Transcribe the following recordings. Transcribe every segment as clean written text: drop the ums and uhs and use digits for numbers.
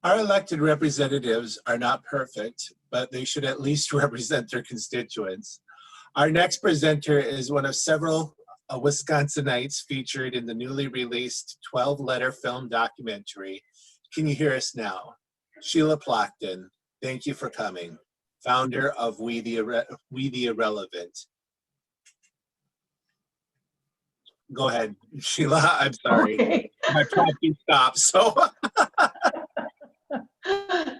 Our elected representatives are not perfect, but they should at least represent their constituents. Our next presenter is one of several Wisconsinites featured in the newly released 12-letter film documentary, Can You Hear Us Now? Sheila Plotkin, thank you for coming. Founder of We the Irrelevant. Go ahead, Sheila, I'm sorry. Okay. My talking stopped, so.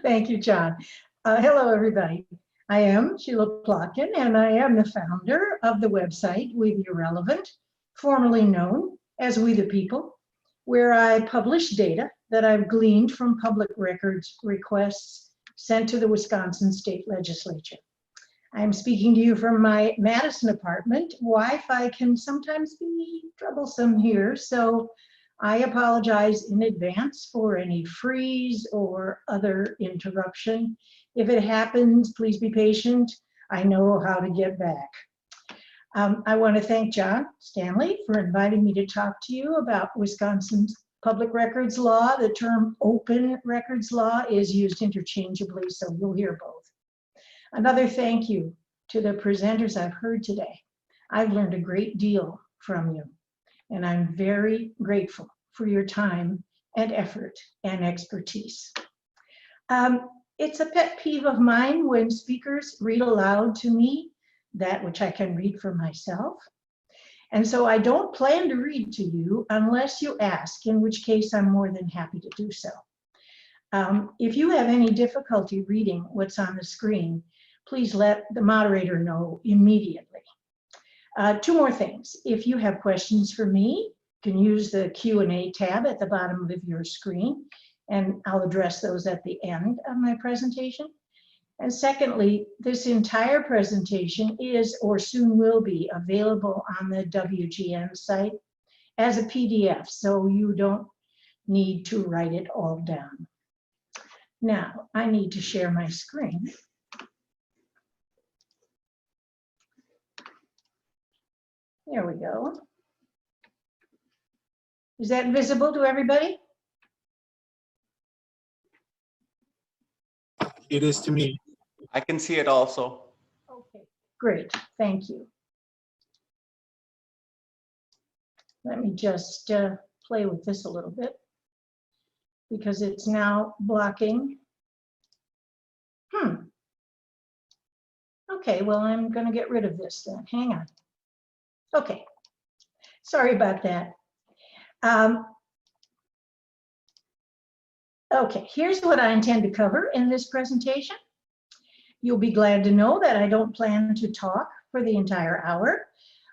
Thank you, John. Hello, everybody. I am Sheila Plotkin, and I am the founder of the website We the Irrelevant, formerly known as We the People, where I publish data that I've gleaned from public records requests sent to the Wisconsin State Legislature. I'm speaking to you from my Madison apartment. Wi-Fi can sometimes be troublesome here, so I apologize in advance for any freeze or other interruption. If it happens, please be patient. I know how to get back. I want to thank John Stanley for inviting me to talk to you about Wisconsin's public records law. The term open records law is used interchangeably, so you'll hear both. Another thank you to the presenters I've heard today. I've learned a great deal from you, and I'm very grateful for your time and effort and expertise. It's a pet peeve of mine when speakers read aloud to me that which I can read for myself. And so I don't plan to read to you unless you ask, in which case I'm more than happy to do so. If you have any difficulty reading what's on the screen, please let the moderator know immediately. Two more things. If you have questions for me, you can use the Q&A tab at the bottom of your screen, and I'll address those at the end of my presentation. And secondly, this entire presentation is or soon will be available on the WGN site as a PDF, so you don't need to write it all down. Now, I need to share my screen. There we go. Is that visible to everybody? It is to me. I can see it also. Okay, great, thank you. Let me just play with this a little bit because it's now blocking. Okay, well, I'm gonna get rid of this then, hang on. Okay, sorry about that. Okay, here's what I intend to cover in this presentation. You'll be glad to know that I don't plan to talk for the entire hour.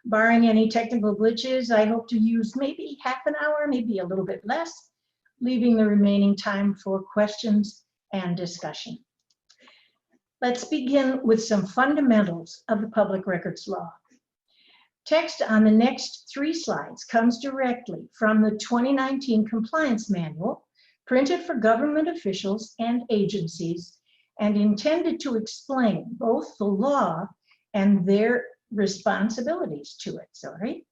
Barring any technical glitches, I hope to use maybe half an hour, maybe a little bit less, leaving the remaining time for questions and discussion. Let's begin with some fundamentals of the public records law. Text on the next 3 slides comes directly from the 2019 Compliance Manual, printed for government officials and agencies, and intended to explain both the law and their responsibilities to it,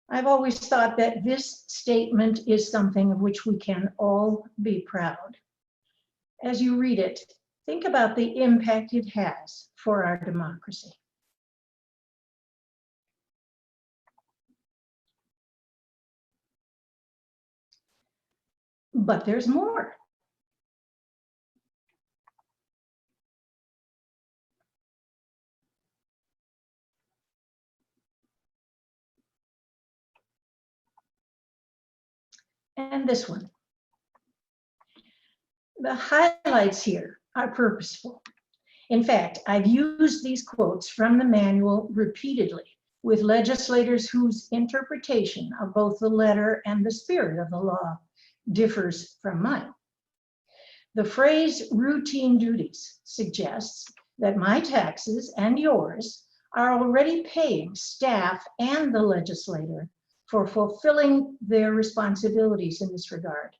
I've always thought that this statement is something of which we can all be proud. As you read it, think about the impact it has for our democracy. But there's more. And this one. The highlights here are purposeful. In fact, I've used these quotes from the manual repeatedly with legislators whose interpretation of both the letter and the spirit of the law differs from mine. The phrase routine duties suggests that my taxes and yours are already paying staff and the legislator for fulfilling their responsibilities in this regard.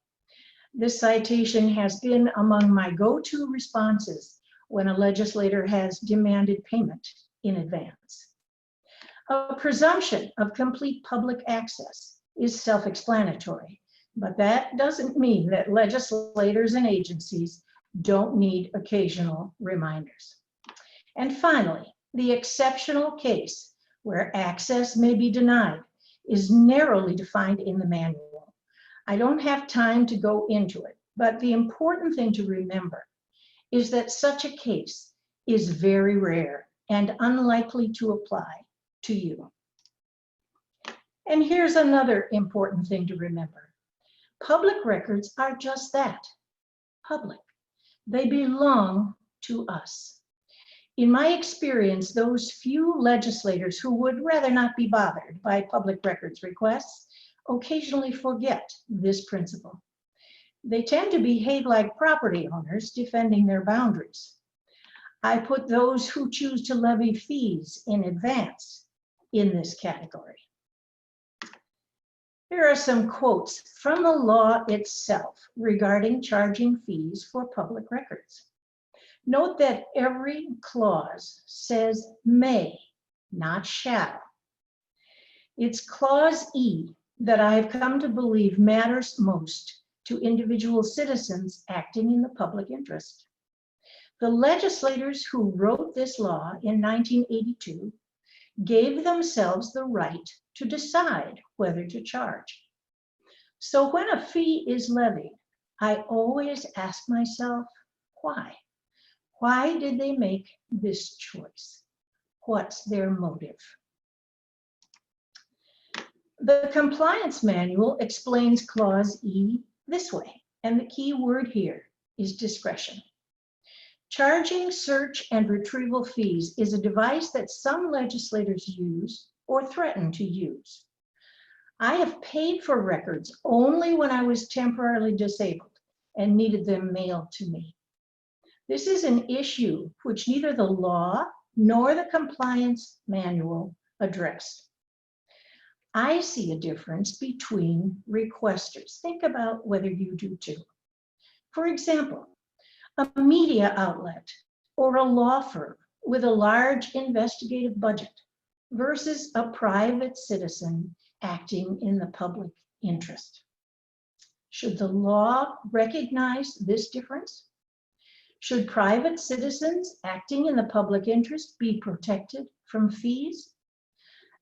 This citation has been among my go-to responses when a legislator has demanded payment in advance. A presumption of complete public access is self-explanatory, but that doesn't mean that legislators and agencies don't need occasional reminders. And finally, the exceptional case where access may be denied is narrowly defined in the manual. I don't have time to go into it, but the important thing to remember is that such a case is very rare and unlikely to apply to you. And here's another important thing to remember. Public records are just that, public. They belong to us. In my experience, those few legislators who would rather not be bothered by public records requests occasionally forget this principle. They tend to behave like property owners defending their boundaries. I put those who choose to levy fees in advance in this category. Here are some quotes from the law itself regarding charging fees for public records. Note that every clause says may, not shall. It's clause E that I have come to believe matters most to individual citizens acting in the public interest. The legislators who wrote this law in 1982 gave themselves the right to decide whether to charge. So when a fee is levied, I always ask myself, why? Why did they make this choice? What's their motive? The compliance manual explains clause E this way, and the key word here is discretion. Charging search and retrieval fees is a device that some legislators use or threaten to use. I have paid for records only when I was temporarily disabled and needed them mailed to me. This is an issue which neither the law nor the compliance manual address. I see a difference between requesters. Think about whether you do too. For example, a media outlet or a law firm with a large investigative budget versus a private citizen acting in the public interest. Should the law recognize this difference? Should private citizens acting in the public interest be protected from fees?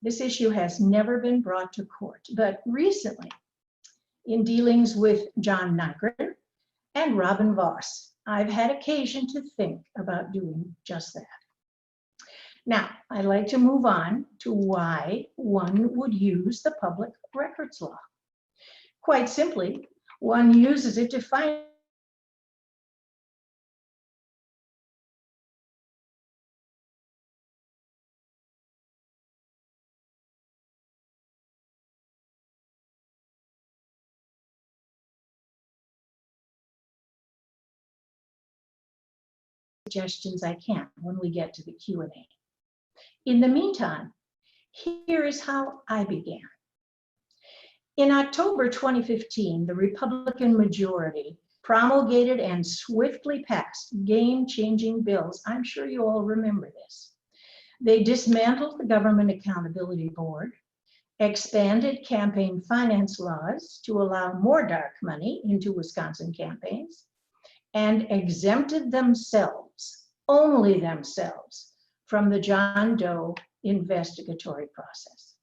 This issue has never been brought to court, but recently, in dealings with John Nygren and Robin Voss, I've had occasion to think about doing just that. Now, I'd like to move on to why one would use the public records law. Quite simply, one uses it to find suggestions I can when we get to the Q&A. In the meantime, here is how I began. In October 2015, the Republican majority promulgated and swiftly passed game-changing bills. I'm sure you all remember this. They dismantled the Government Accountability Board, expanded campaign finance laws to allow more dark money into Wisconsin campaigns, and exempted themselves, only themselves, from the John Doe investigatory process.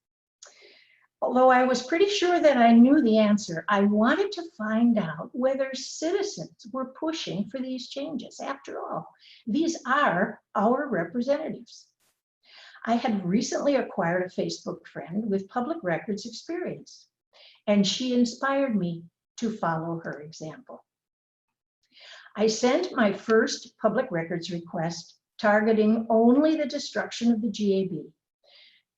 Although I was pretty sure that I knew the answer, I wanted to find out whether citizens were pushing for these changes. After all, these are our representatives. I had recently acquired a Facebook friend with public records experience, and she inspired me to follow her example. I sent my first public records request targeting only the destruction of the GAB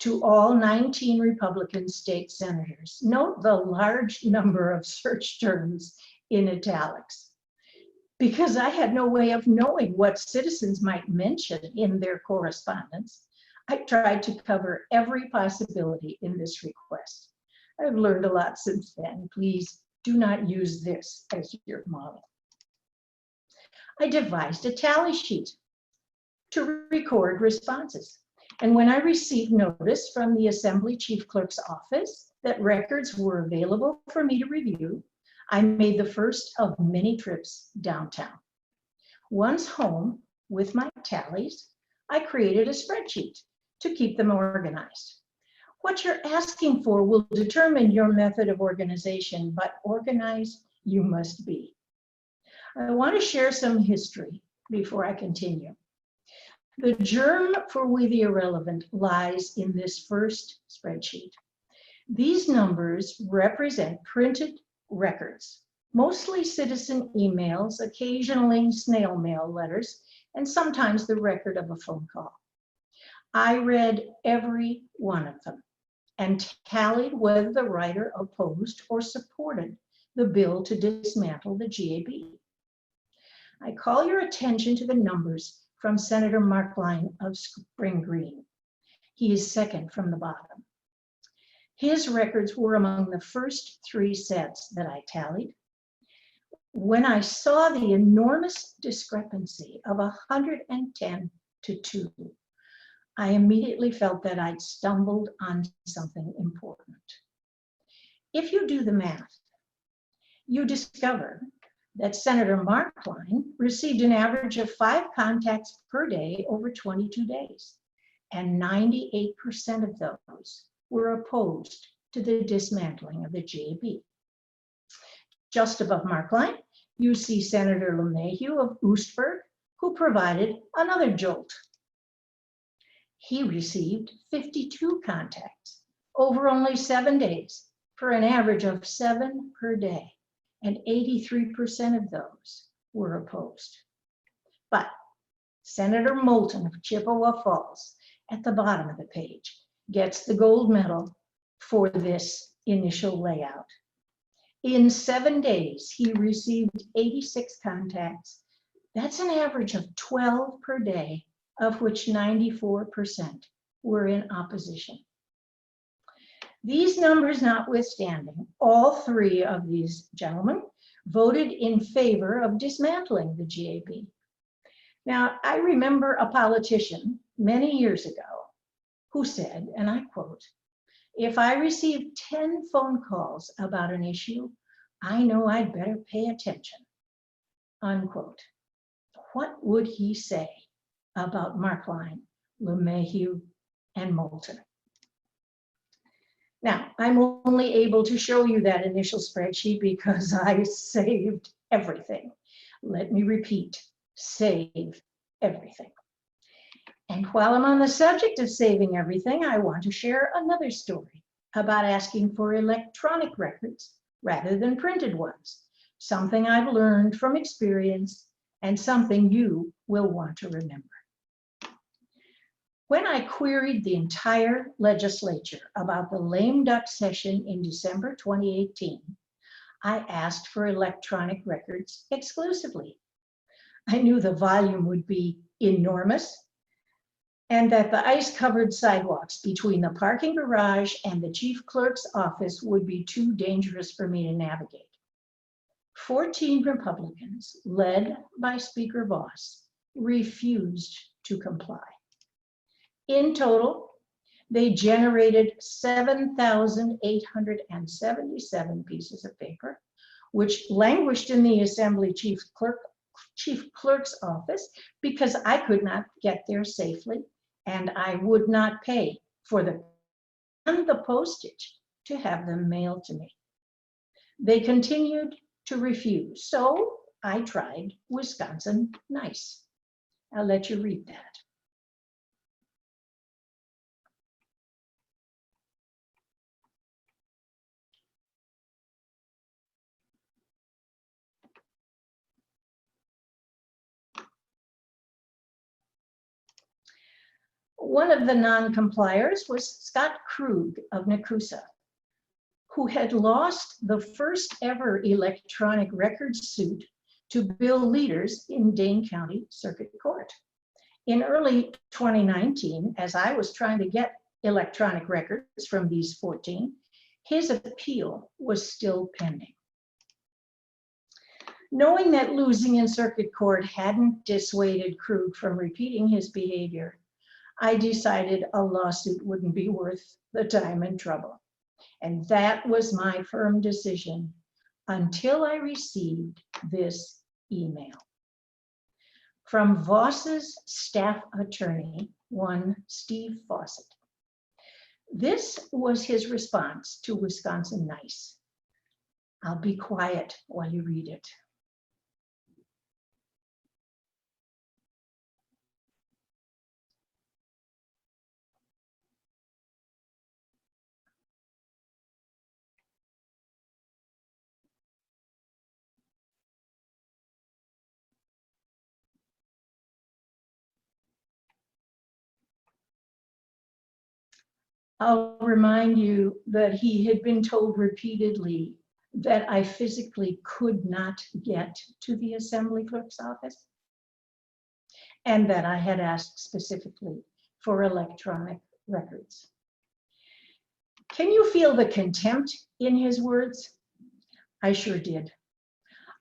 to all 19 Republican state senators. Note the large number of search terms in italics, because I had no way of knowing what citizens might mention in their correspondence. I tried to cover every possibility in this request. I've learned a lot since then. Please do not use this as your model. I devised a tally sheet to record responses. And when I received notice from the Assembly Chief Clerk's office that records were available for me to review, I made the first of many trips downtown. Once home with my tallies, I created a spreadsheet to keep them organized. What you're asking for will determine your method of organization, but organized you must be. I want to share some history before I continue. The germ for We the Irrelevant lies in this first spreadsheet. These numbers represent printed records, mostly citizen emails, occasionally snail mail letters, and sometimes the record of a phone call. I read every one of them and tallied whether the writer opposed or supported the bill to dismantle the GAB. I call your attention to the numbers from Senator Markline of Spring Green. He is second from the bottom. His records were among the first 3 sets that I tallied. When I saw the enormous discrepancy of 110 to 2, I immediately felt that I'd stumbled on something important. If you do the math, you discover that Senator Markline received an average of 5 contacts per day over 22 days, and 98% of those were opposed to the dismantling of the GAB. Just above Markline, you see Senator LeMahieu of Oostburg, who provided another jolt. He received 52 contacts over only 7 days for an average of 7 per day, and 83% of those were opposed. But Senator Moulton of Chippewa Falls, at the bottom of the page, gets the gold medal for this initial layout. In 7 days, he received 86 contacts. That's an average of 12 per day, of which 94% were in opposition. These numbers notwithstanding, all 3 of these gentlemen voted in favor of dismantling the GAB. Now, I remember a politician many years ago who said, and I quote, "If I receive 10 phone calls about an issue, I know I'd better pay attention," unquote. What would he say about Markline, LeMahieu, and Moulton? Now, I'm only able to show you that initial spreadsheet because I saved everything. Let me repeat, save everything. And while I'm on the subject of saving everything, I want to share another story about asking for electronic records rather than printed ones, something I've learned from experience and something you will want to remember. When I queried the entire legislature about the lame duck session in December 2018, I asked for electronic records exclusively. I knew the volume would be enormous and that the ice-covered sidewalks between the parking garage and the chief clerk's office would be too dangerous for me to navigate. 14 Republicans, led by Speaker Voss, refused to comply. In total, they generated 7,877 pieces of paper, which languished in the Assembly chief clerk's office because I could not get there safely and I would not pay for the postage to have them mailed to me. They continued to refuse, so I tried Wisconsin Nice. I'll let you read that. One of the non-compliers was Scott Krug of Nakusa, who had lost the first ever electronic records suit to bill leaders in Dane County Circuit Court. In early 2019, as I was trying to get electronic records from these 14, his appeal was still pending. Knowing that losing in circuit court hadn't dissuaded Krug from repeating his behavior, I decided a lawsuit wouldn't be worth the time and trouble. And that was my firm decision until I received this email. From Voss's staff attorney, one Steve Fawcett. This was his response to Wisconsin Nice. I'll be quiet while you read it. I'll remind you that he had been told repeatedly that I physically could not get to the assembly clerk's office, and that I had asked specifically for electronic records. Can you feel the contempt in his words? I sure did.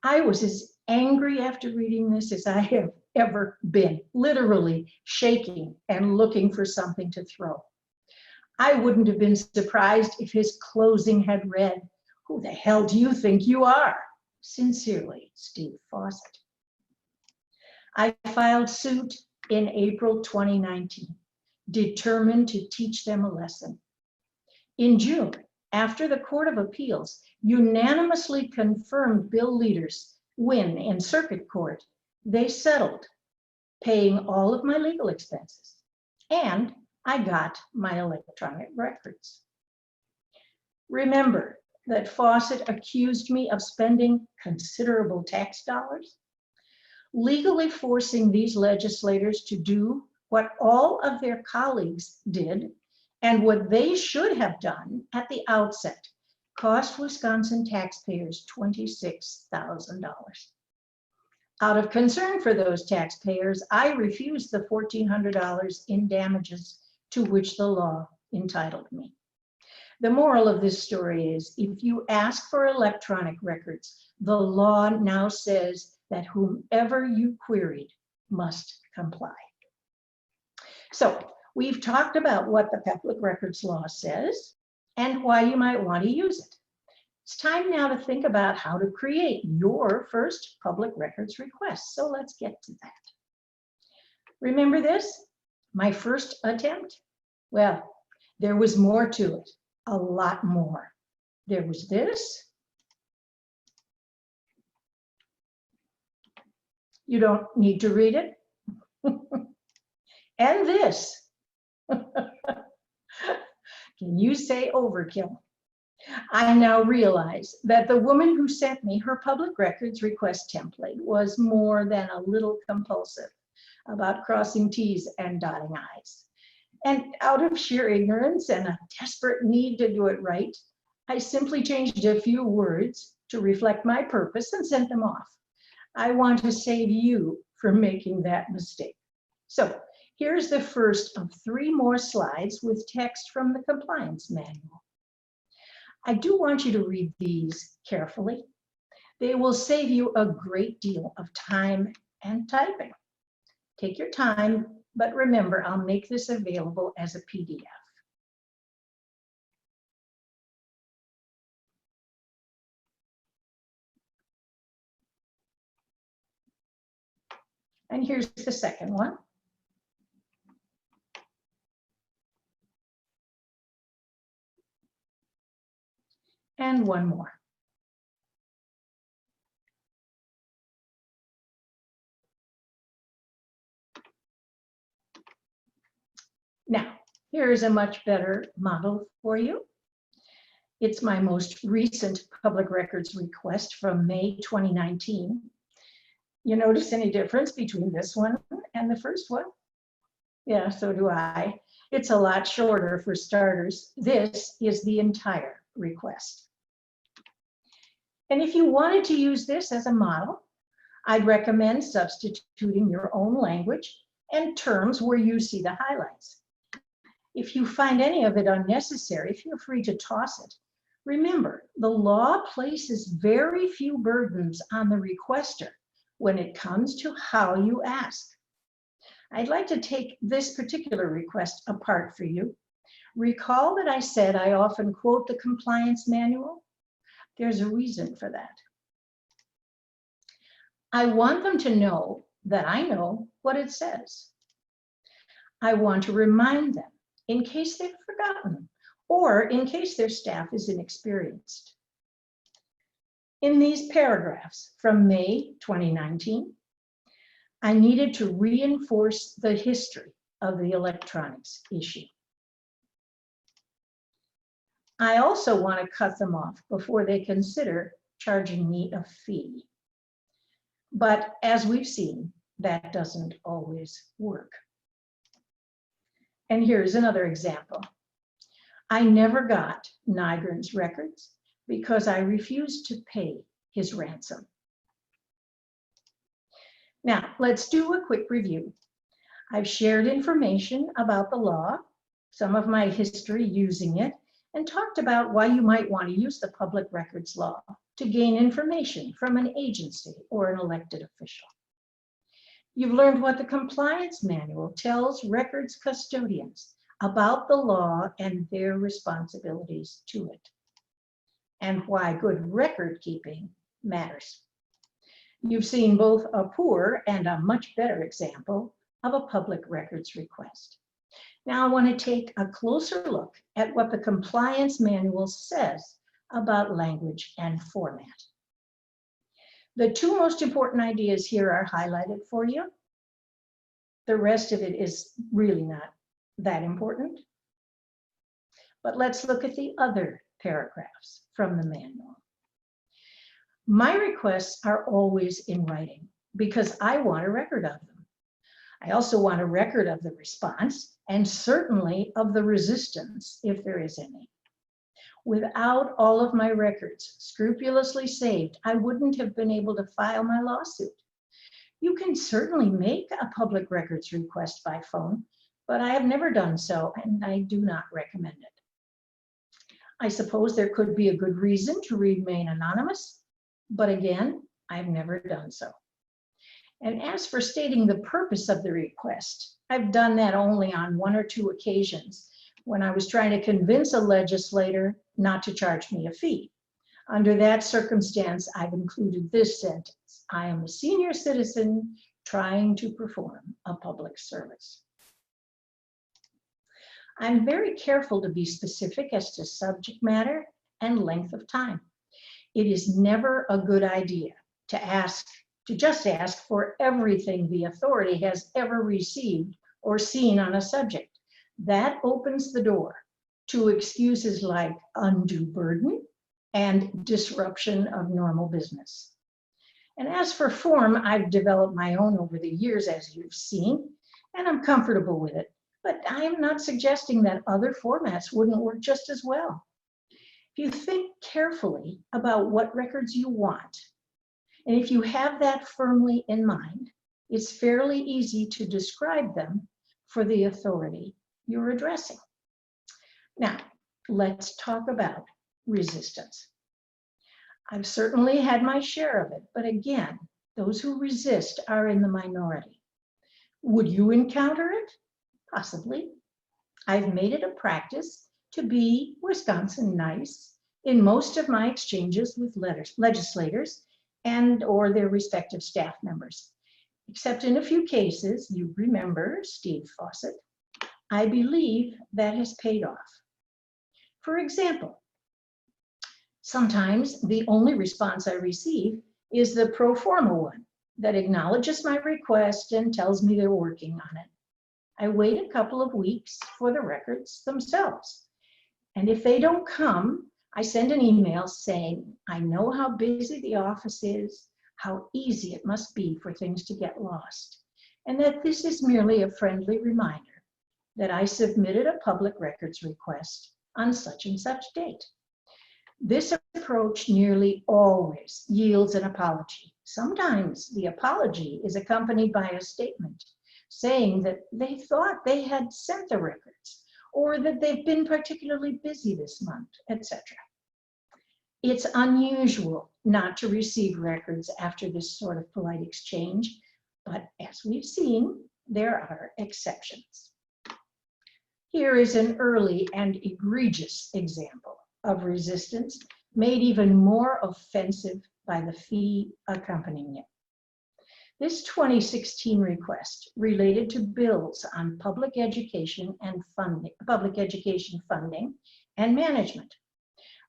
I was as angry after reading this as I have ever been, literally shaking and looking for something to throw. I wouldn't have been surprised if his closing had read, "Who the hell do you think you are? Sincerely, Steve Fawcett." I filed suit in April 2019, determined to teach them a lesson. In June, after the Court of Appeals unanimously confirmed Bill Leader's win in circuit court, they settled, paying all of my legal expenses, and I got my electronic records. Remember that Fawcett accused me of spending considerable tax dollars, legally forcing these legislators to do what all of their colleagues did and what they should have done at the outset, cost Wisconsin taxpayers $26,000. Out of concern for those taxpayers, I refused the $1,400 in damages to which the law entitled me. The moral of this story is, if you ask for electronic records, the law now says that whomever you queried must comply. So we've talked about what the public records law says and why you might want to use it. It's time now to think about how to create your first public records request. So let's get to that. Remember this? My first attempt? Well, there was more to it, a lot more. There was this. You don't need to read it. And this. Can you say overkill? I now realize that the woman who sent me her public records request template was more than a little compulsive about crossing T's and dotting I's. And out of sheer ignorance and a desperate need to do it right, I simply changed a few words to reflect my purpose and sent them off. I want to save you from making that mistake. So here's the first of 3 more slides with text from the compliance manual. I do want you to read these carefully. They will save you a great deal of time and typing. Take your time, but remember, I'll make this available as a PDF. And here's the second one. And one more. Now, here's a much better model for you. It's my most recent public records request from May 2019. You notice any difference between this one and the first one? Yeah, so do I. It's a lot shorter for starters. This is the entire request. And if you wanted to use this as a model, I'd recommend substituting your own language and terms where you see the highlights. If you find any of it unnecessary, feel free to toss it. Remember, the law places very few burdens on the requester when it comes to how you ask. I'd like to take this particular request apart for you, Recall that I said I often quote the compliance manual? There's a reason for that. I want them to know that I know what it says. I want to remind them in case they've forgotten or in case their staff is inexperienced. In these paragraphs from May 2019, I needed to reinforce the history of the electronics issue. I also want to cut them off before they consider charging me a fee. But as we've seen, that doesn't always work. And here's another example. I never got Nygren's records because I refused to pay his ransom. Now, let's do a quick review. I've shared information about the law, some of my history using it, and talked about why you might want to use the public records law to gain information from an agency or an elected official. You've learned what the compliance manual tells records custodians about the law and their responsibilities to it, and why good record keeping matters. You've seen both a poor and a much better example of a public records request. Now I want to take a closer look at what the compliance manual says about language and format. The two most important ideas here are highlighted for you. The rest of it is really not that important. But let's look at the other paragraphs from the manual. My requests are always in writing because I want a record of them. I also want a record of the response and certainly of the resistance, if there is any. Without all of my records scrupulously saved, I wouldn't have been able to file my lawsuit. You can certainly make a public records request by phone, but I have never done so, and I do not recommend it. I suppose there could be a good reason to remain anonymous, but again, I've never done so. And as for stating the purpose of the request, I've done that only on 1 or 2 occasions when I was trying to convince a legislator not to charge me a fee. Under that circumstance, I've included this sentence: I am a senior citizen trying to perform a public service. I'm very careful to be specific as to subject matter and length of time. It is never a good idea to just ask for everything the authority has ever received or seen on a subject. That opens the door to excuses like undue burden and disruption of normal business. And as for form, I've developed my own over the years, as you've seen, and I'm comfortable with it. But I am not suggesting that other formats wouldn't work just as well. If you think carefully about what records you want, and if you have that firmly in mind, it's fairly easy to describe them for the authority you're addressing. Now, let's talk about resistance. I've certainly had my share of it, but again, those who resist are in the minority. Would you encounter it? Possibly. I've made it a practice to be Wisconsin nice in most of my exchanges with legislators and or their respective staff members. Except in a few cases, you remember Steve Fawcett, I believe that has paid off. For example, sometimes the only response I receive is the pro forma one that acknowledges my request and tells me they're working on it. I wait a couple of weeks for the records themselves. And if they don't come, I send an email saying, I know how busy the office is, how easy it must be for things to get lost, and that this is merely a friendly reminder that I submitted a public records request on such and such date. This approach nearly always yields an apology. Sometimes the apology is accompanied by a statement saying that they thought they had sent the records or that they've been particularly busy this month, etc. It's unusual not to receive records after this sort of polite exchange, but as we've seen, there are exceptions. Here is an early and egregious example of resistance made even more offensive by the fee accompanying it. This 2016 request related to bills on public education funding and management.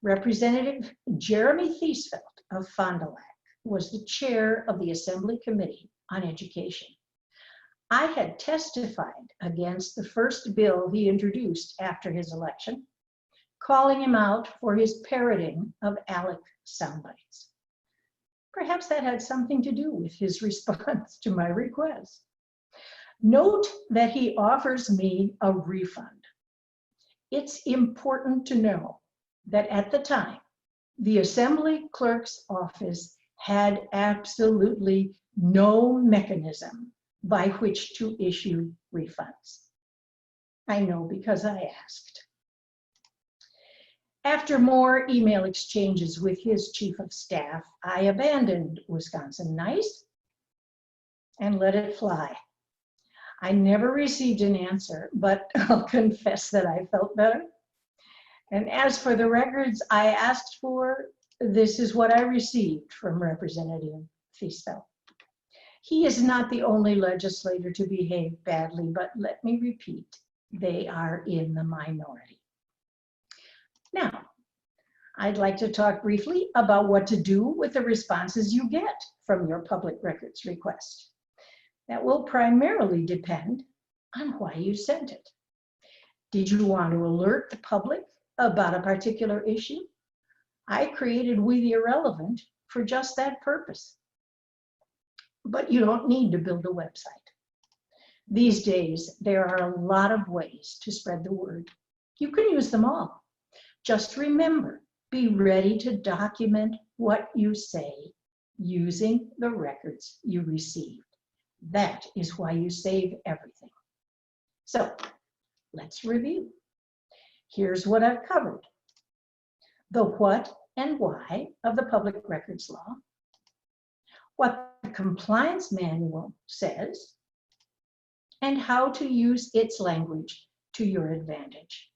Representative Jeremy Thiesfeld of Fond du Lac was the chair of the Assembly Committee on Education. I had testified against the first bill he introduced after his election, calling him out for his parroting of ALEC soundbites. Perhaps that had something to do with his response to my request. Note that he offers me a refund. It's important to know that at the time, the Assembly Clerk's office had absolutely no mechanism by which to issue refunds. I know because I asked. After more email exchanges with his chief of staff, I abandoned Wisconsin Nice and let it fly. I never received an answer, but I'll confess that I felt better. And as for the records I asked for, this is what I received from Representative Thiesfeld. He is not the only legislator to behave badly, but let me repeat, they are in the minority. Now, I'd like to talk briefly about what to do with the responses you get from your public records request. That will primarily depend on why you sent it. Did you want to alert the public about a particular issue? I created We the Irrelevant for just that purpose. But you don't need to build a website. These days, there are a lot of ways to spread the word. You can use them all. Just remember, be ready to document what you say using the records you received. That is why you save everything. So let's review. Here's what I've covered. The what and why of the Public Records Law, what the compliance manual says, and how to use its language to your advantage.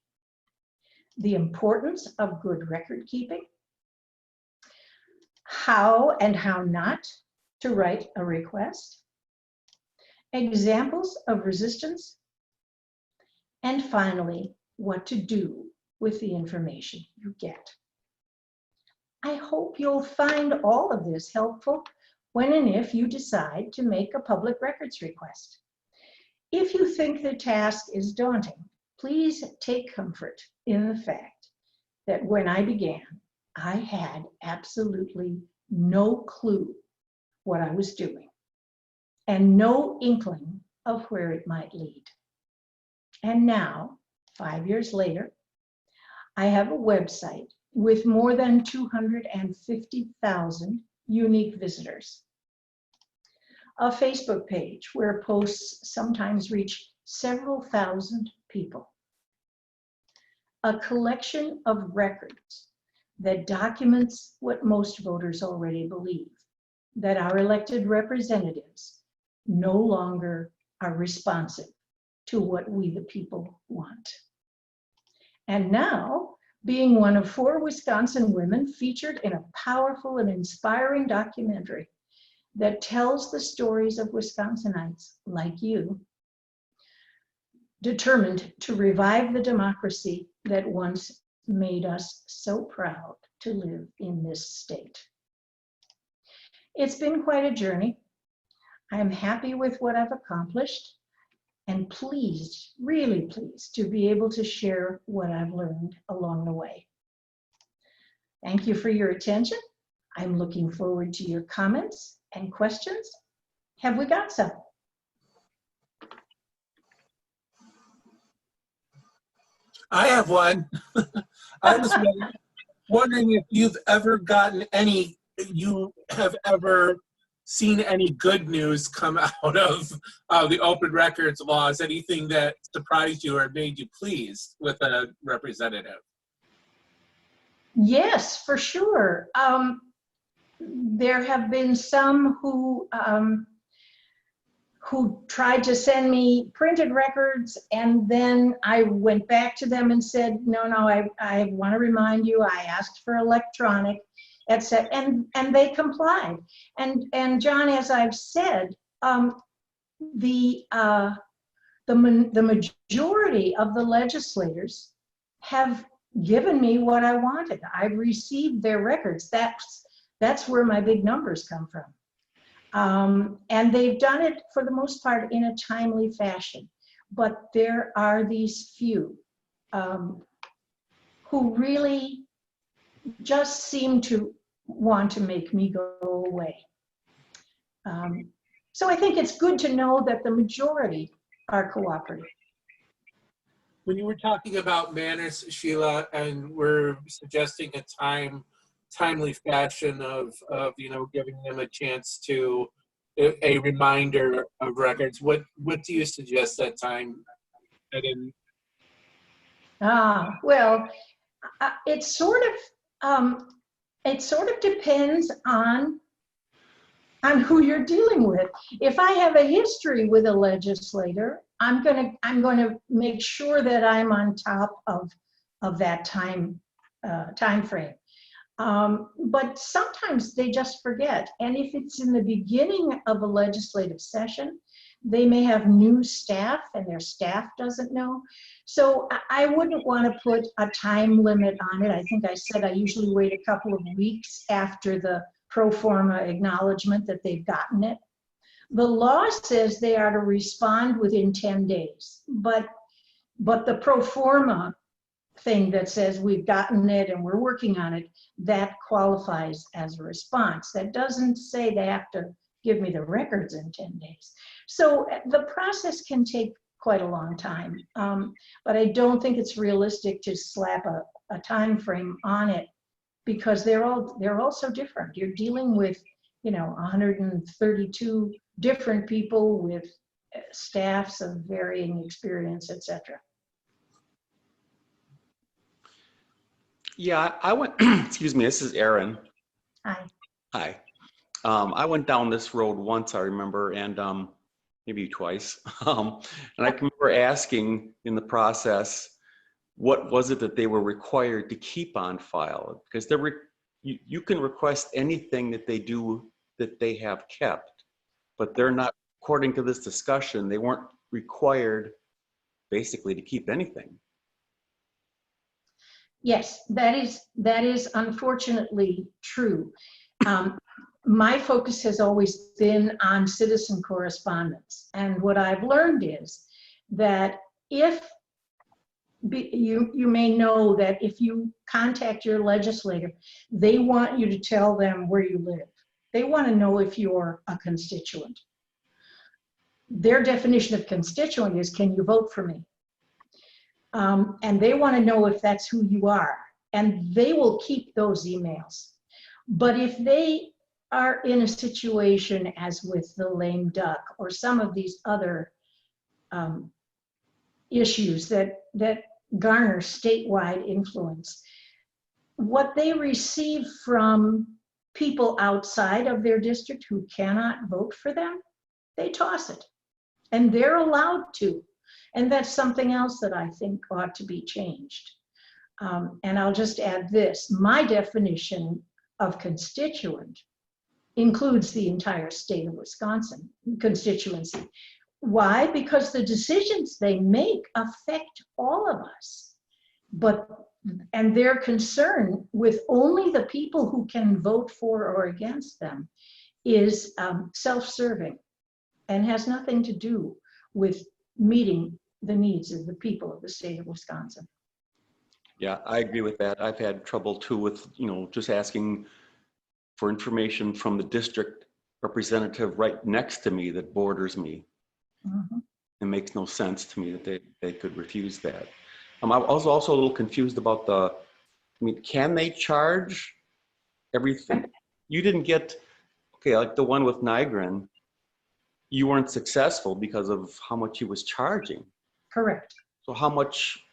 The importance of good record keeping, how and how not to write a request, examples of resistance, and finally, what to do with the information you get. I hope you'll find all of this helpful when and if you decide to make a public records request. If you think the task is daunting, please take comfort in the fact that when I began, I had absolutely no clue what I was doing and no inkling of where it might lead. And now, 5 years later, I have a website with more than 250,000 unique visitors, a Facebook page where posts sometimes reach several thousand people, a collection of records that documents what most voters already believe, that our elected representatives no longer are responsive to what we the people want. And now, being one of 4 Wisconsin women featured in a powerful and inspiring documentary that tells the stories of Wisconsinites like you, determined to revive the democracy that once made us so proud to live in this state. It's been quite a journey. I'm happy with what I've accomplished and pleased, really pleased, to be able to share what I've learned along the way. Thank you for your attention. I'm looking forward to your comments and questions. Have we got some? I have one. I was wondering if you've ever seen any good news come out of the open records laws, anything that surprised you or made you pleased with a representative? Yes, for sure. There have been some who who tried to send me printed records, and then I went back to them and said, no, I want to remind you, I asked for electronic, etc. And they complied. And John, as I've said, the majority of the legislators have given me what I wanted. I've received their records. That's where my big numbers come from. And they've done it for the most part in a timely fashion. But there are these few who really just seem to want to make me go away. So I think it's good to know that the majority are cooperative. When you were talking about manners, Sheila, and we're suggesting a timely fashion of giving them a chance to a reminder of records, what do you suggest that time? Well, it sort of depends on who you're dealing with. If I have a history with a legislator, I'm gonna make sure that I'm on top of that time frame. But sometimes they just forget. And if it's in the beginning of a legislative session, they may have new staff and their staff doesn't know. So I wouldn't want to put a time limit on it. I think I said I usually wait a couple of weeks after the pro forma acknowledgement that they've gotten it. The law says they are to respond within 10 days, but the pro forma thing that says we've gotten it and we're working on it, that qualifies as a response. That doesn't say they have to give me the records in 10 days. So the process can take quite a long time, but I don't think it's realistic to slap a time frame on it, because they're all so different. You're dealing with 132 different people with staffs of varying experience, etc. Yeah, I went, excuse me, this is Aaron. Hi. Hi. I went down this road once, I remember, and maybe twice. And I can remember asking in the process, what was it that they were required to keep on file? Because you can request anything that they do that they have kept, but they're not, according to this discussion, they weren't required basically to keep anything. Yes, that is unfortunately true. My focus has always been on citizen correspondence. And what I've learned is that you may know that if you contact your legislator, they want you to tell them where you live. They want to know if you're a constituent. Their definition of constituent is, can you vote for me? And they want to know if that's who you are. And they will keep those emails. But if they are in a situation as with the lame duck or some of these other issues that garner statewide influence, what they receive from people outside of their district who cannot vote for them, they toss it. And they're allowed to. And that's something else that I think ought to be changed. And I'll just add this. My definition of constituent includes the entire state of Wisconsin constituency. Why? Because the decisions they make affect all of us. And their concern with only the people who can vote for or against them is self-serving and has nothing to do with meeting the needs of the people of the state of Wisconsin. Yeah, I agree with that. I've had trouble too with, just asking for information from the district representative right next to me that borders me. Mm-hmm. It makes no sense to me that they could refuse that. I was also a little confused about can they charge everything? You didn't get, like the one with Nygren, you weren't successful because of how much he was charging. Correct. So how much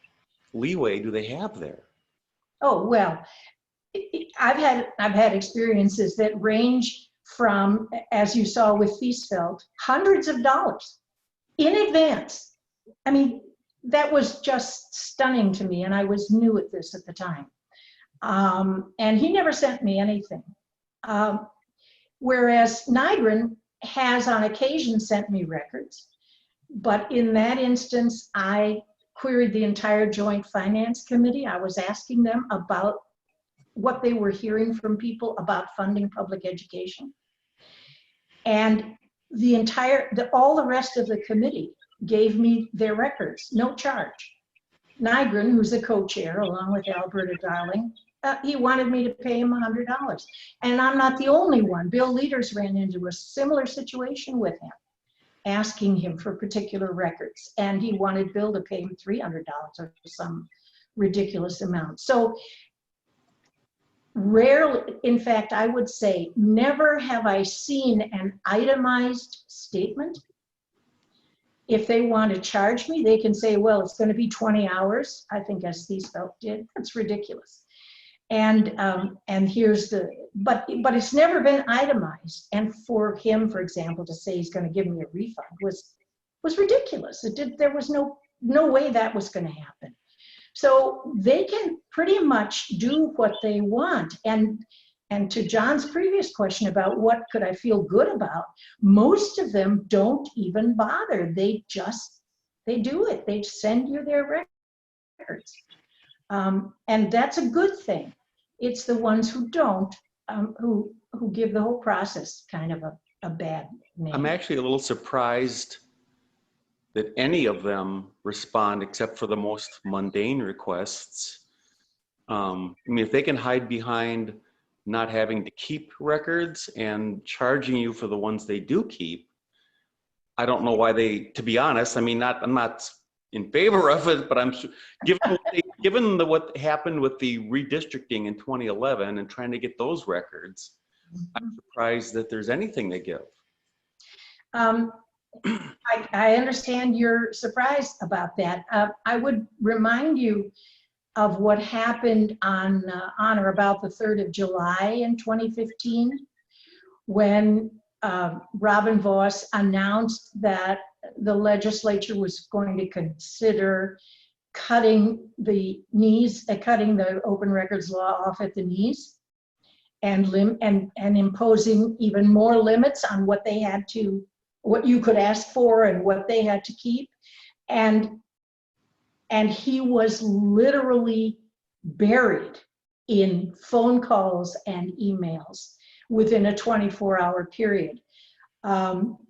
leeway do they have there? Oh, well, I've had experiences that range from, as you saw with Fiesfeld, hundreds of dollars in advance. I mean, that was just stunning to me, and I was new at this at the time. And he never sent me anything. Whereas Nygren has on occasion sent me records, but in that instance, I queried the entire Joint Finance Committee. I was asking them about what they were hearing from people about funding public education. And all the rest of the committee gave me their records, no charge. Nygren, who's the co-chair, along with Alberta Darling, he wanted me to pay him $100. And I'm not the only one. Bill Leaders ran into a similar situation with him, asking him for particular records. And he wanted Bill to pay him $300 or some ridiculous amount. So rarely, in fact, I would say never have I seen an itemized statement. If they want to charge me, they can say, well, it's going to be 20 hours. I think as Thiesfeld did. That's ridiculous. And here's the, but it's never been itemized. And for him, for example, to say he's going to give me a refund was ridiculous. There was no way that was going to happen. So they can pretty much do what they want. And to John's previous question about what could I feel good about, most of them don't even bother. They do it. They send you their records. And that's a good thing. It's the ones who don't, who give the whole process kind of a bad name. I'm actually a little surprised that any of them respond except for the most mundane requests. I mean, if they can hide behind not having to keep records and charging you for the ones they do keep, I don't know why they, to be honest, I mean, I'm not in favor of it, but I'm sure, given what happened with the redistricting in 2011 and trying to get those records, I'm surprised that there's anything they give. I understand you're surprised about that. I would remind you of what happened on or about the 3rd of July in 2015, when Robin Vos announced that the legislature was going to consider cutting the open records law off at the knees, and imposing even more limits on what you could ask for and what they had to keep. And he was literally buried in phone calls and emails within a 24-hour period.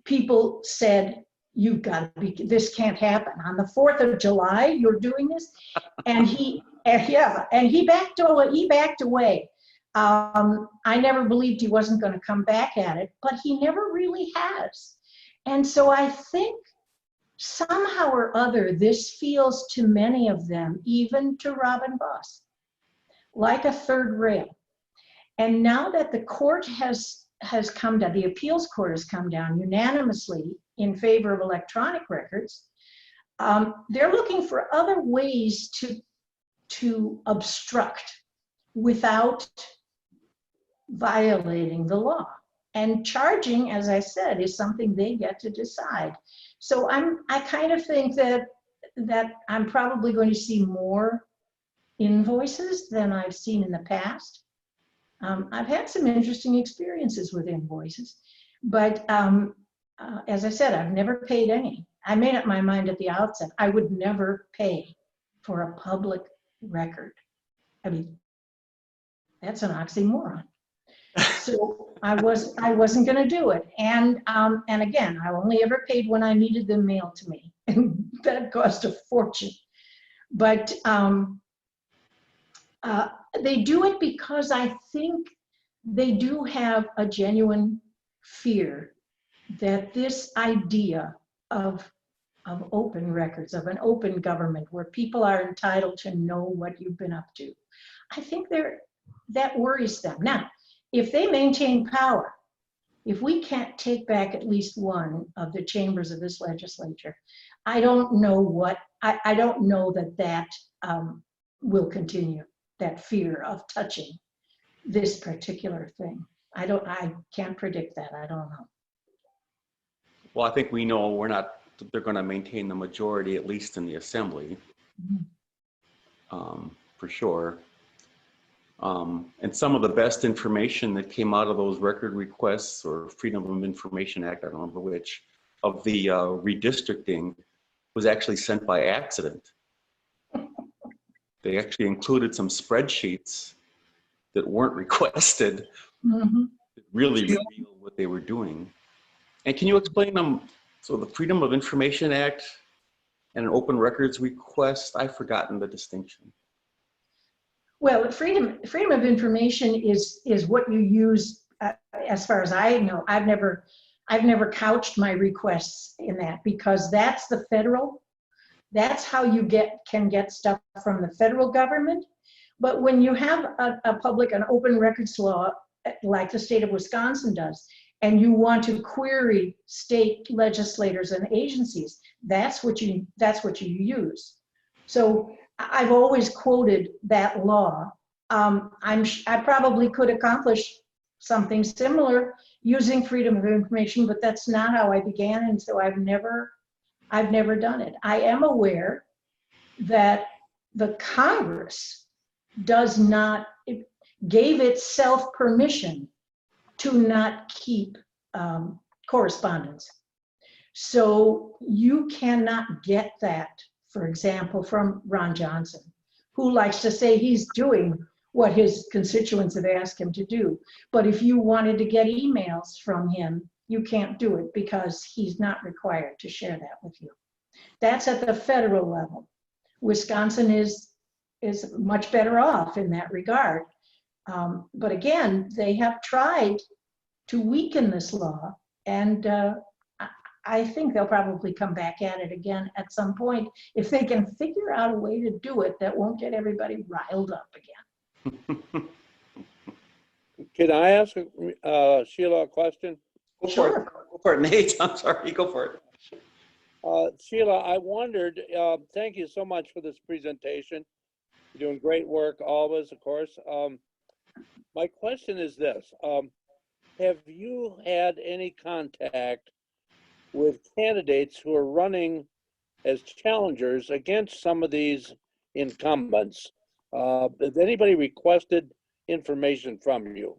People said, "You've got to be, this can't happen. On the 4th of July, you're doing this?" And he backed away. I never believed he wasn't going to come back at it, but he never really has. And so I think somehow or other, this feels to many of them, even to Robin Vos, like a third rail. And now that the court has come down, the appeals court has come down unanimously in favor of electronic records, they're looking for other ways to obstruct without violating the law. And charging, as I said, is something they get to decide. So I kind of think that I'm probably going to see more invoices than I've seen in the past. I've had some interesting experiences with invoices, but as I said, I've never paid any. I made up my mind at the outset, I would never pay for a public record. I mean, that's an oxymoron. So I wasn't going to do it. And again, I only ever paid when I needed them mailed to me. And that cost a fortune. But they do it because I think they do have a genuine fear that this idea of open records, of an open government where people are entitled to know what you've been up to, I think that worries them. Now, if they maintain power, if we can't take back at least one of the chambers of this legislature, I don't know I don't know that will continue, that fear of touching this particular thing. I can't predict that. I don't know. Well, I think we know they're going to maintain the majority, at least in the assembly, for sure. And some of the best information that came out of those record requests or Freedom of Information Act, I don't remember which, of the redistricting was actually sent by accident. They actually included some spreadsheets that weren't requested, that really reveal what they were doing. And can you explain them? So the Freedom of Information Act and an open records request, I've forgotten the distinction. Well, freedom of information is what you use, as far as I know. I've never couched my requests in that, because that's the federal. That's how you can get stuff from the federal government. But when you have an open records law, like the state of Wisconsin does, and you want to query state legislators and agencies, that's what you use. So I've always quoted that law. I probably could accomplish something similar using freedom of information, but that's not how I began, and so I've never done it. I am aware that the Congress gave itself permission to not keep correspondence. So you cannot get that, for example, from Ron Johnson, who likes to say he's doing what his constituents have asked him to do. But if you wanted to get emails from him, you can't do it because he's not required to share that with you. That's at the federal level. Wisconsin is much better off in that regard. But again, they have tried to weaken this law, and I think they'll probably come back at it again at some point if they can figure out a way to do it that won't get everybody riled up again. Can I ask Sheila a question? Go for it. Go for it, Nate. I'm sorry. Go for it. Sheila, I wondered, thank you so much for this presentation. You're doing great work, always, of course. My question is this. Have you had any contact with candidates who are running as challengers against some of these incumbents? Has anybody requested information from you?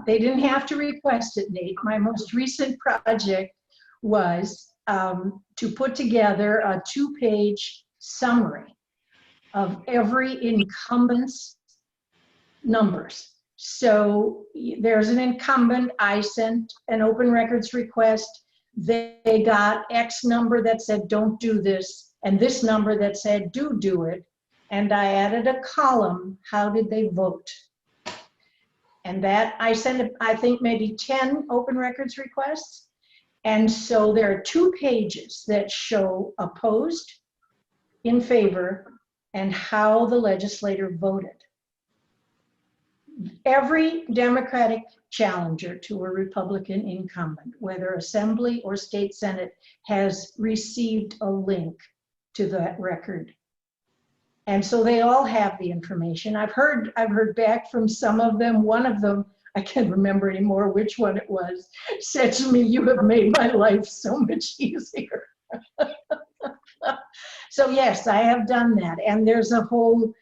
They didn't have to request it, Nate. My most recent project was to put together a 2-page summary of every incumbent's numbers. So there's an incumbent, I sent an open records request. They got X number that said, don't do this, and this number that said, do it. And I added a column, how did they vote? And that I sent, I think, maybe 10 open records requests. And so there are 2 pages that show opposed, in favor, and how the legislator voted. Every Democratic challenger to a Republican incumbent, whether Assembly or State Senate, has received a link to that record. And so they all have the information. I've heard back from some of them. One of them, I can't remember anymore which one it was, said to me, "You have made my life so much easier." So yes, I have done that. And there's a whole,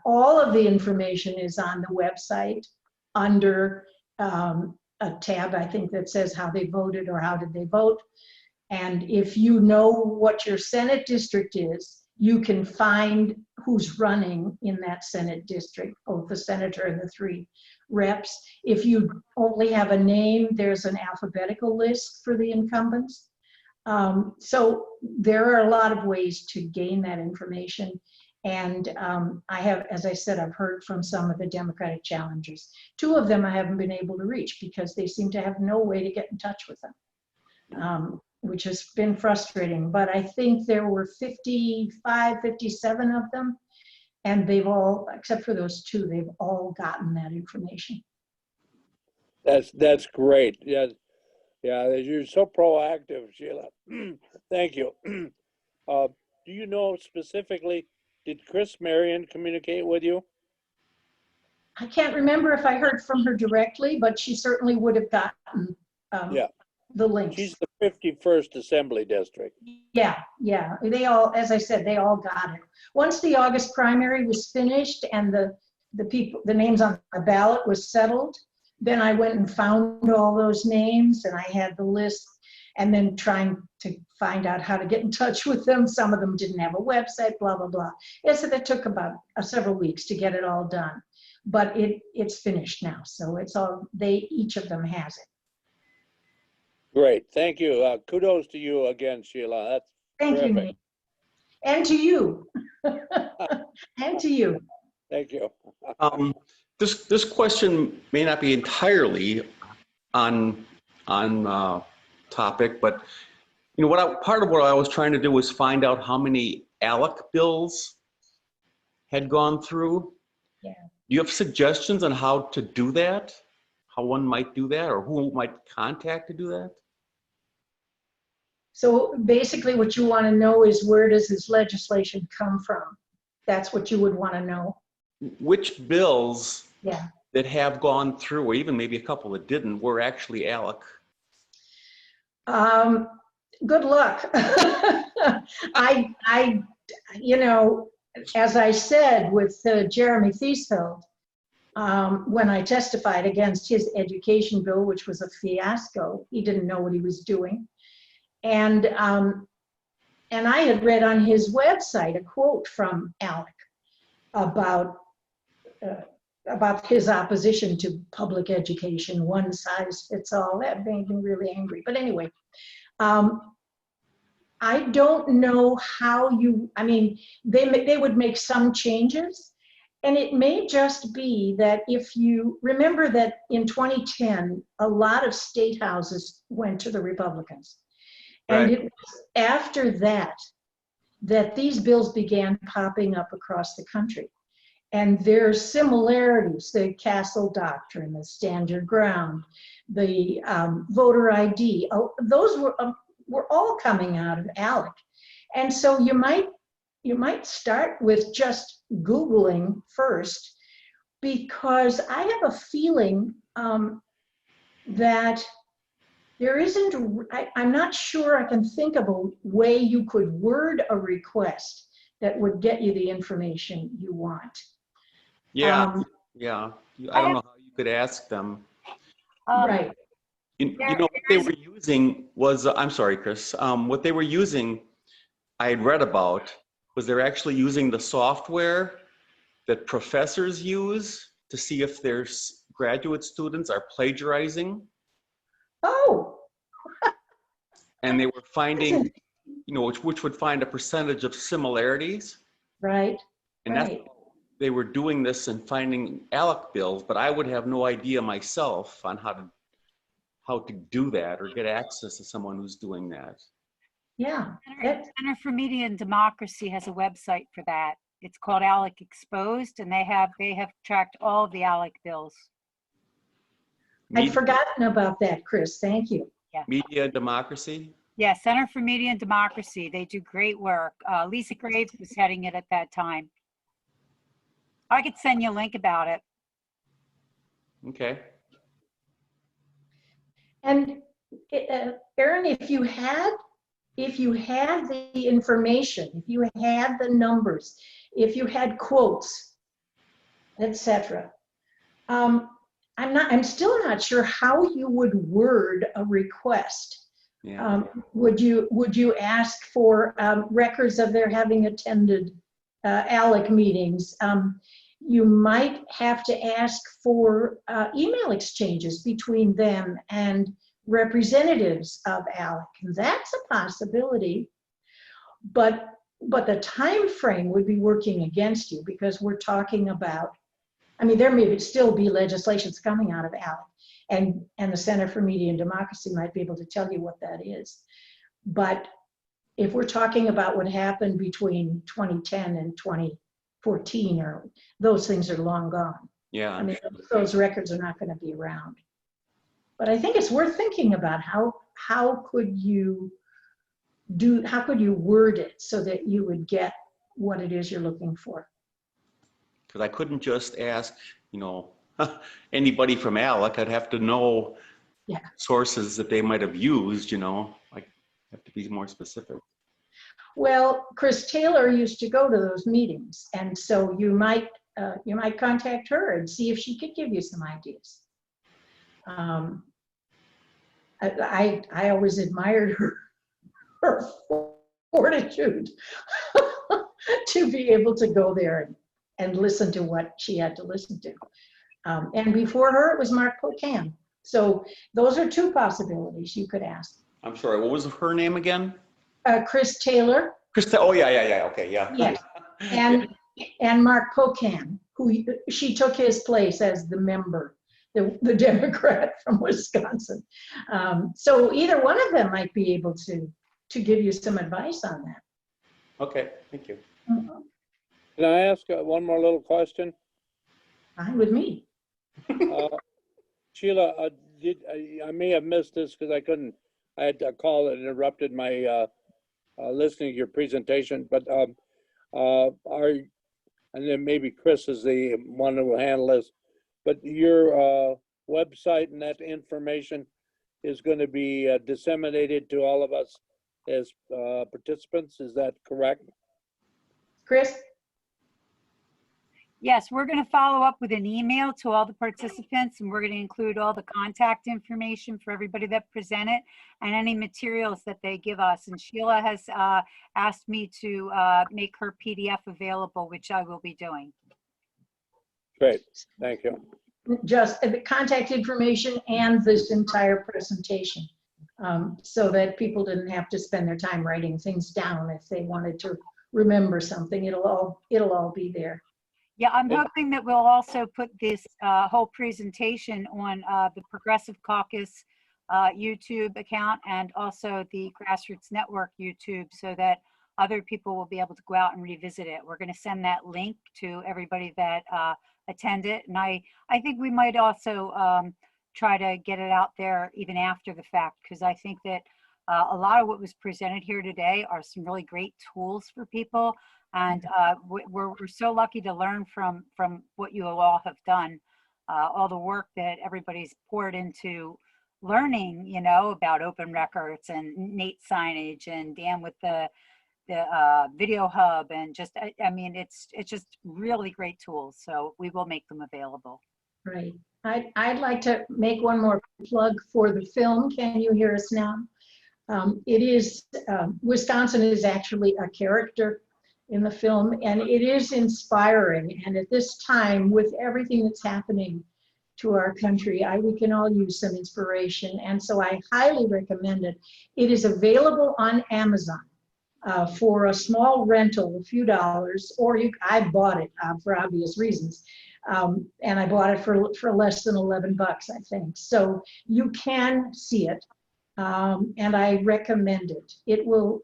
all of the information is on the website under a tab, I think, that says how they voted or how did they vote. And if you know what your Senate district is, you can find who's running in that Senate district, both the senator and the 3 reps. If you only have a name, there's an alphabetical list for the incumbents. So there are a lot of ways to gain that information. And I have, as I said, I've heard from some of the Democratic challengers. 2 of them I haven't been able to reach because they seem to have no way to get in touch with them, which has been frustrating. But I think there were 55, 57 of them, and they've all, except for those 2, they've all gotten that information. That's great. Yeah, you're so proactive, Sheila. Thank you. Do you know specifically, did Chris Marion communicate with you? I can't remember if I heard from her directly, but she certainly would have gotten Yeah. the links. She's the 51st Assembly District. Yeah, yeah. They all, as I said, they all got it. Once the August primary was finished and the names on the ballot was settled, then I went and found all those names and I had the list, and then trying to find out how to get in touch with them. Some of them didn't have a website, blah, blah, blah. Yes, so that took about several weeks to get it all done, but it's finished now. So it's all, each of them has it. Great, thank you. Kudos to you again, Sheila. That's Thank you, terrific. Nate. And to you. And to you. Thank you. This question may not be entirely on topic, but you know part of what I was trying to do was find out how many ALEC bills had gone through. Yeah. Do you have suggestions on how to do that? How one might do that, or who might contact to do that? So basically what you want to know is, where does this legislation come from? That's what you would want to know. Which bills Yeah. that have gone through, or even maybe a couple that didn't, were actually ALEC? Good luck. You know, as I said with Jeremy Thiesfeld, when I testified against his education bill, which was a fiasco, he didn't know what he was doing. And I had read on his website a quote from ALEC about his opposition to public education, one size fits all. That made me really angry. But anyway, I don't know how I mean, they would make some changes, and it may just be that if you remember that in 2010, a lot of state houses went to the Republicans. Right. And it was after that these bills began popping up across the country. And there's similarities, the Castle Doctrine, the Stand Your Ground, the voter ID, those were all coming out of ALEC. And so you might start with just Googling first, because I have a feeling that there isn't, I'm not sure I can think of a way you could word a request that would get you the information you want. Yeah, yeah. I don't know how you could ask them. Right. You know, what they were using was, I'm sorry, Chris, what they were using, I had read about, was they're actually using the software that professors use to see if their graduate students are plagiarizing. Oh. And they were finding, you know, which would find a percentage of similarities. Right. And right. that's, they were doing this and finding ALEC bills, but I would have no idea myself on how to do that or get access to someone who's doing that. Yeah. Center for Media and Democracy has a website for that. It's called ALEC Exposed, and they have tracked all of the ALEC bills. I'd forgotten about that, Chris. Thank you. Yeah. Media Democracy? Yeah, Center for Media and Democracy. They do great work. Lisa Graves was heading it at that time. I could send you a link about it. Okay. And Erin, if you had the information, if you had the numbers, if you had quotes, etc., I'm still not sure how you would word a request. Yeah. Would you ask for records of their having attended ALEC meetings? You might have to ask for email exchanges between them and representatives of ALEC. And that's a possibility, but the time frame would be working against you, because we're talking about, I mean, there may still be legislations coming out of ALEC, and the Center for Media and Democracy might be able to tell you what that is. But if we're talking about what happened between 2010 and 2014, or those things are long gone. Yeah. I mean, those records are not going to be around. But I think it's worth thinking about how could you word it so that you would get what it is you're looking for. Because I couldn't just ask you know, anybody from ALEC, I'd have to know Yeah. sources that they might have used, you know, like have to be more specific. Well, Chris Taylor used to go to those meetings, and so you might contact her and see if she could give you some ideas. I always admired her fortitude to be able to go there and listen to what she had to listen to. And before her, it was Mark Pocan. So those are two possibilities you could ask. I'm sorry, what was her name again? Chris Taylor. Oh, yeah, okay, yeah. Yes, and Mark Pocan, who she took his place as the member, the Democrat from Wisconsin. So either one of them might be able to give you some advice on that. Okay, thank you. Can I ask one more little question? Fine with me. Sheila, I may have missed this because I had a call that interrupted my listening to your presentation, but and then maybe Chris is the one who will handle this, but your website and that information is going to be disseminated to all of us as participants, is that correct? Chris? Yes, we're going to follow up with an email to all the participants, and we're going to include all the contact information for everybody that presented and any materials that they give us. And Sheila has asked me to make her PDF available, which I will be doing. Great, thank you. Just the contact information and this entire presentation, so that people didn't have to spend their time writing things down if they wanted to remember something. It'll all be there. Yeah, I'm hoping that we'll also put this whole presentation on the Progressive Caucus YouTube account and also the Grassroots Network YouTube, so that other people will be able to go out and revisit it. We're going to send that link to everybody that attended, and I think we might also try to get it out there even after the fact, because I think that a lot of what was presented here today are some really great tools for people. And we're so lucky to learn from what you all have done, all the work that everybody's poured into learning, you know, about open records and Nate signage and Dan with the video hub, and just I mean it's just really great tools. So we will make them available. Right. I'd like to make one more plug for the film. Can you hear us now? It is Wisconsin is actually a character in the film, and it is inspiring. And at this time, with everything that's happening to our country, we can all use some inspiration. And so I highly recommend it. It is available on Amazon for a small rental, a few dollars, or I bought it for obvious reasons. And I bought it for less than $11, I think. So you can see it, and I recommend it. It will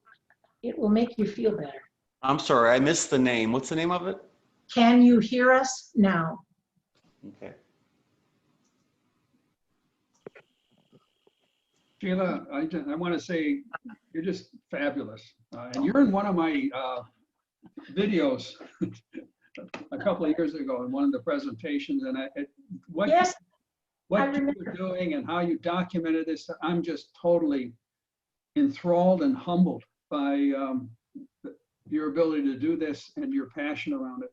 make you feel better. I'm sorry, I missed the name. What's the name of it? Can you hear us now? Okay. Sheila, I want to say you're just fabulous. And you're in one of my videos a couple of years ago in one of the presentations. And what you were doing and how you documented this, I'm just totally enthralled and humbled by your ability to do this and your passion around it.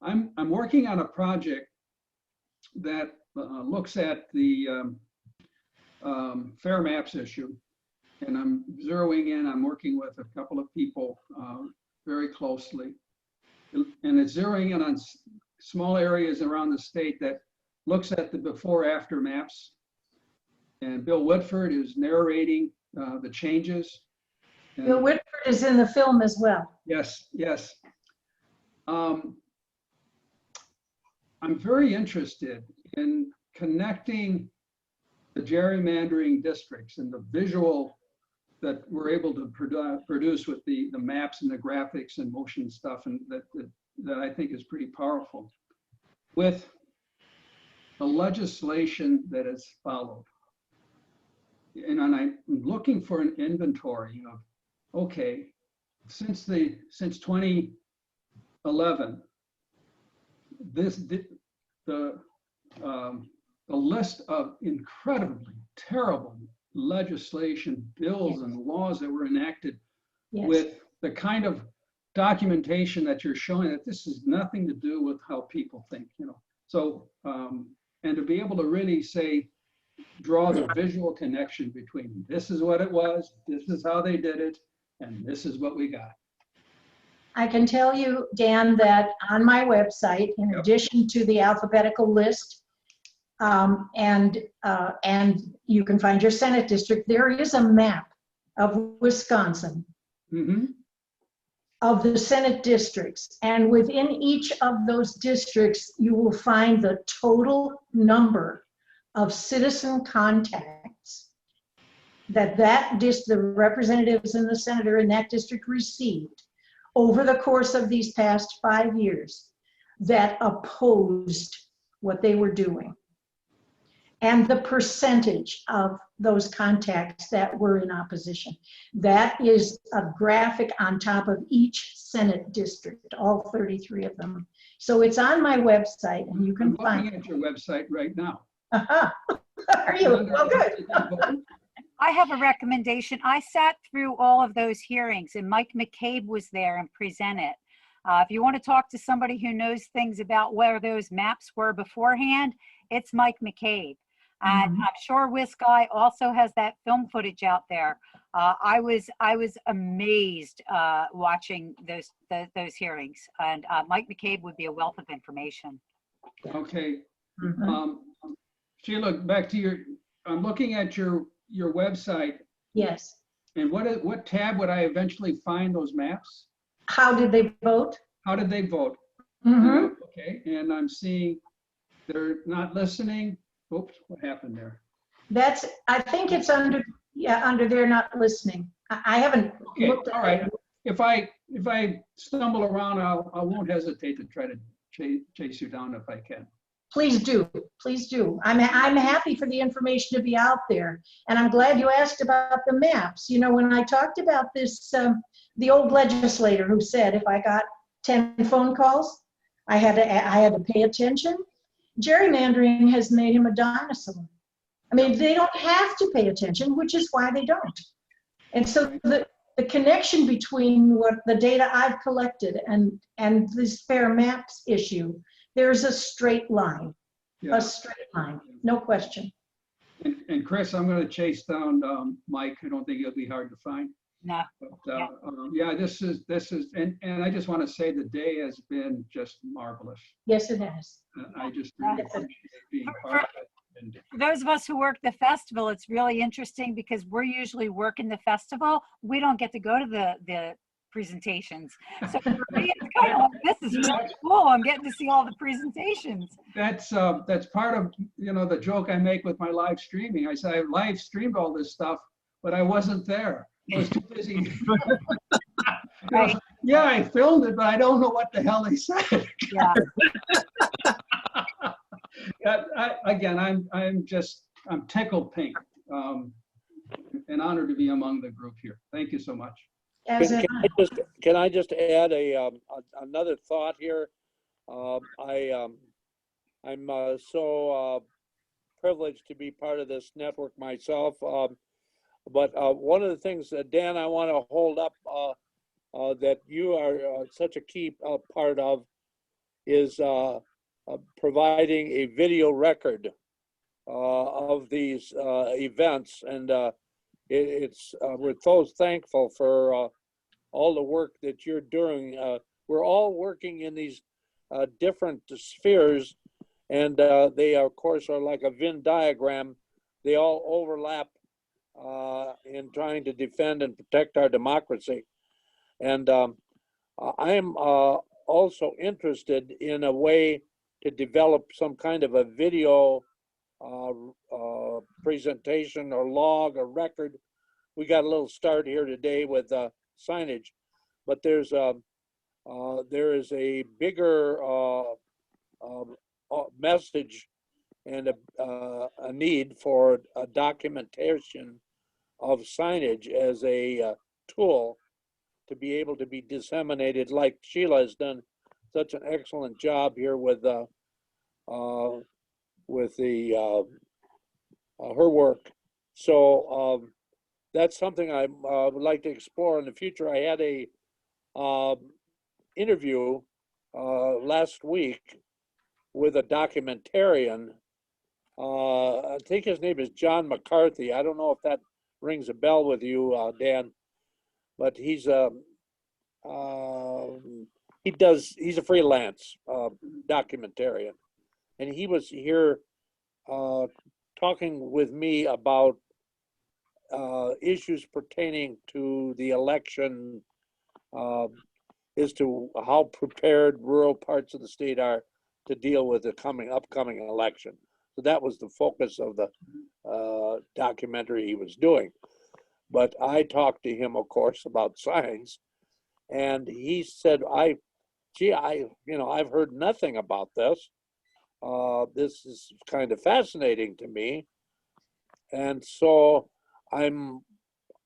I'm working on a project that looks at the fair maps issue, and I'm zeroing in. I'm working with a couple of people very closely, and it's zeroing in on small areas around the state that looks at the before-after maps. And Bill Whitford is narrating the changes. Bill Whitford is in the film as well. Yes, yes. I'm very interested in connecting the gerrymandering districts and the visual that we're able to produce with the maps and the graphics and motion stuff, and that I think is pretty powerful, with the legislation that is followed. And I'm looking for an inventory of, okay, since 2011, the list of incredibly terrible legislation, bills, and laws that were enacted Yes. with the kind of documentation that you're showing, that this has nothing to do with how people think, you know. So, and to be able to really say, draw the visual connection between this is what it was, this is how they did it, and this is what we got. I can tell you, Dan, that on my website, in Yep. addition to the alphabetical list, and you can find your Senate district, there is a map of Wisconsin, Mhm. of the Senate districts. And within each of those districts, you will find the total number of citizen contacts that the representatives and the senator in that district received over the course of these past 5 years that opposed what they were doing. And the percentage of those contacts that were in opposition. That is a graphic on top of each Senate district, all 33 of them. So it's on my website and you I'm can find looking at your website right now. Aha. Are you? Oh, good. I have a recommendation. I sat through all of those hearings and Mike McCabe was there and presented. If you want to talk to somebody who knows things about where those maps were beforehand, it's Mike McCabe. And I'm sure WisGuy also has that film footage out there. I was amazed watching those hearings, and Mike McCabe would be a wealth of information. Okay. Mhm. Sheila, back to your, I'm looking at your website, Yes. and what tab would I eventually find those maps? How did they vote? How did they vote? Mhm. Okay, and I'm seeing they're not listening. Oops, what happened there? I think it's under they're not listening. I haven't Okay, looked at all right. it. If I stumble around, I won't hesitate to try to chase you down if I can. Please do, please do. I'm happy for the information to be out there. And I'm glad you asked about the maps. You know, when I talked about this, the old legislator who said if I got 10 phone calls, I had to pay attention. Gerrymandering has made him a dinosaur. I mean, they don't have to pay attention, which is why they don't. And so the connection between what the data I've collected and this fair maps issue, there's a straight line, Yeah. a straight line, no question. And Chris, I'm going to chase down Mike. I don't think it'll be hard to find. No. But yeah, this is, and I just want to say the day has been just marvelous. Yes, it has. I just really appreciate being part of it. And For those of us who work the festival, it's really interesting because we're usually working the festival. We don't get to go to the presentations. So for me, it's kind of like, this is really cool. I'm getting to see all the presentations. that's part of, you know, the joke I make with my live streaming. I say I live streamed all this stuff, but I wasn't there. I was too busy. You know, yeah, I filmed it, but I don't know what the hell they said. Yeah. Again, I'm tickled pink. An honor to be among the group here. Thank you so much. As in, Can I just add another thought here? I'm so privileged to be part of this network myself. But one of the things that, Dan, I want to hold up that you are such a key part of is providing a video record of these events. And we're so thankful for all the work that you're doing. We're all working in these different spheres, and they, of course, are like a Venn diagram. They all overlap in trying to defend and protect our democracy. And I am also interested in a way to develop some kind of a video presentation or log or record. We got a little start here today with signage, but there is a bigger message and a need for a documentation of signage as a tool to be able to be disseminated, like Sheila has done such an excellent job here with with the her work. So that's something I would like to explore in the future. I had a interview last week with a documentarian. I think his name is John McCarthy. I don't know if that rings a bell with you, Dan, but he's a freelance documentarian, and he was here talking with me about issues pertaining to the election, as to how prepared rural parts of the state are to deal with the upcoming election. So that was the focus of the documentary he was doing. But I talked to him, of course, about signs, and he said, I've heard nothing about this. This is kind of fascinating to me. And so I'm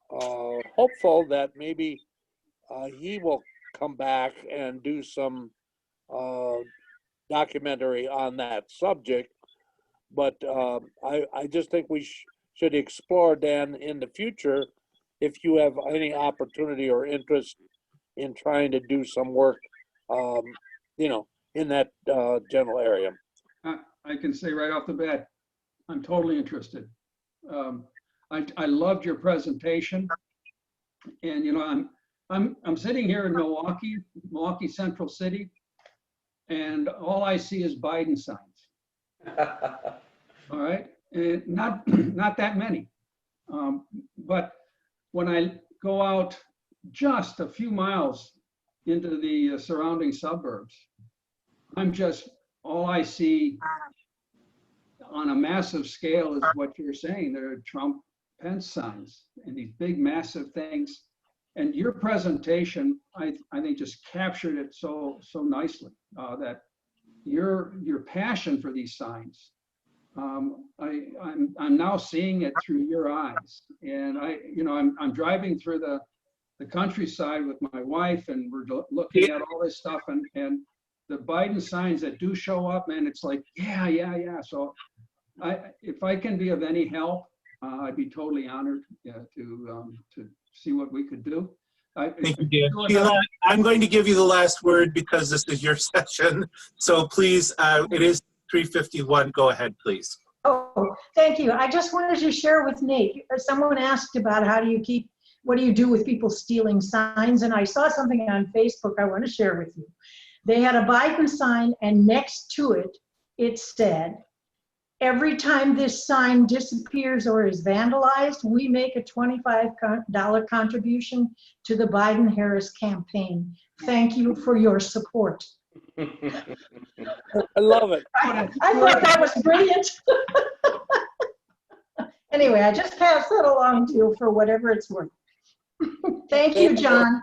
hopeful that maybe he will come back and do some documentary on that subject. But I just think we should explore, Dan, in the future, if you have any opportunity or interest in trying to do some work, in that general area. I can say right off the bat, I'm totally interested. I loved your presentation, and I'm sitting here in Milwaukee Central City, and all I see is Biden signs. All right, and not that many, but when I go out just a few miles into the surrounding suburbs, all I see on a massive scale is what you're saying. There are Trump-Pence signs and these big, massive things. And your presentation, I think, just captured it so nicely. That your passion for these signs, I'm now seeing it through your eyes. And I'm driving through the countryside with my wife, and we're looking at all this stuff, and the Biden signs that do show up, man, it's like, yeah. So if I can be of any help, I'd be totally honored to see what we could do. Thank you, Dan. Sheila, I'm going to give you the last word because this is your session. So please, it is 3:51. Go ahead, please. Oh, thank you. I just wanted to share with Nate. Someone asked about what do you do with people stealing signs? And I saw something on Facebook I want to share with you. They had a Biden sign, and next to it, it said, "Every time this sign disappears or is vandalized, we make a $25 contribution to the Biden-Harris campaign. Thank you for your support." I love it. I thought that was brilliant. Anyway, I just passed that along to you for whatever it's worth. Thank you, John.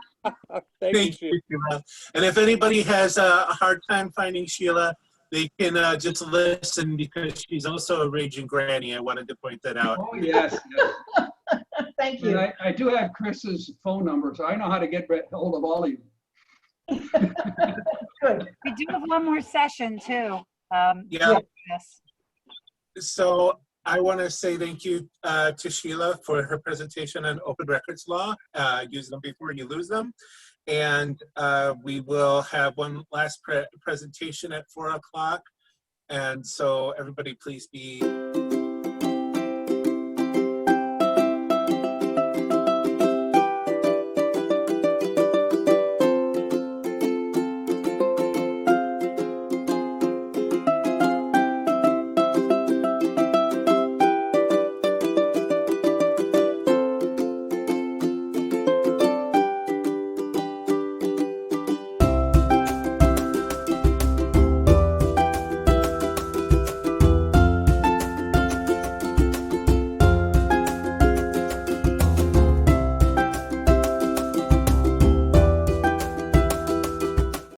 Thank you. Sheila. And if anybody has a hard time finding Sheila, they can just listen, because she's also a raging granny. I wanted to point that out. Oh, yes. Thank you. And I do have Chris's phone number, so I know how to get hold of all of you. Good. We do have one more session too. Yeah. Yes. So I want to say thank you to Sheila for her presentation on open records law. Use them before you lose them. And we will have one last presentation at 4 o'clock. And so everybody please be